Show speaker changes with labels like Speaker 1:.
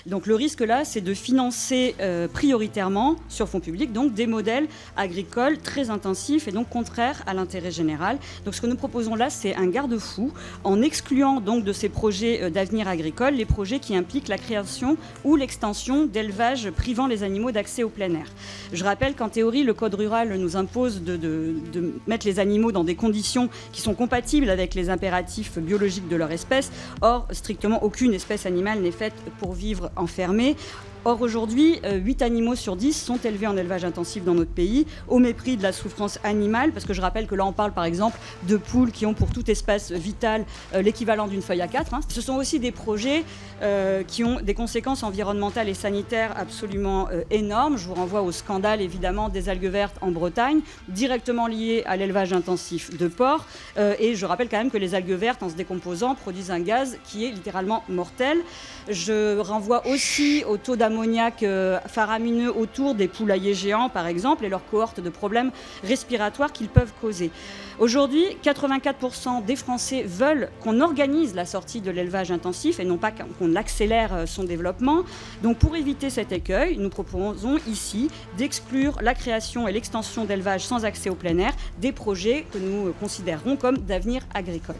Speaker 1: Donc le risque là, c'est de financer prioritairement, sur fonds publics, donc des modèles agricoles très intensifs et donc contraires à l'intérêt général. Donc ce que nous proposons là, c'est un garde-fou en excluant donc de ces projets d'avenir agricole les projets qui impliquent la création ou l'extension d'élevages privant les animaux d'accès au plein air. Je rappelle qu'en théorie, le Code rural nous impose de mettre les animaux dans des conditions qui sont compatibles avec les impératifs biologiques de leur espèce. Or, strictement aucune espèce animale n'est faite pour vivre enfermée. Or, aujourd'hui, 8 animaux sur 10 sont élevés en élevage intensif dans notre pays, au mépris de la souffrance animale, parce que je rappelle que là, on parle par exemple de poules qui ont pour toute espèce vitale l'équivalent d'une feuille A4. Ce sont aussi des projets qui ont des conséquences environnementales et sanitaires absolument énormes. Je vous renvoie au scandale, évidemment, des algues vertes en Bretagne, directement lié à l'élevage intensif de porcs. Et je rappelle quand même que les algues vertes, en se décomposant, produisent un gaz qui est littéralement mortel. Je renvoie aussi au taux d'ammoniac faramineux autour des poulaillers géants, par exemple, et leurs cohortes de problèmes respiratoires qu'ils peuvent causer. Aujourd'hui, 84% des Français veulent qu'on organise la sortie de l'élevage intensif et non pas qu'on accélère son développement. Donc pour éviter cet écueil, nous proposons ici d'exclure la création et l'extension d'élevage sans accès au plein air des projets que nous considérons comme d'avenir agricole.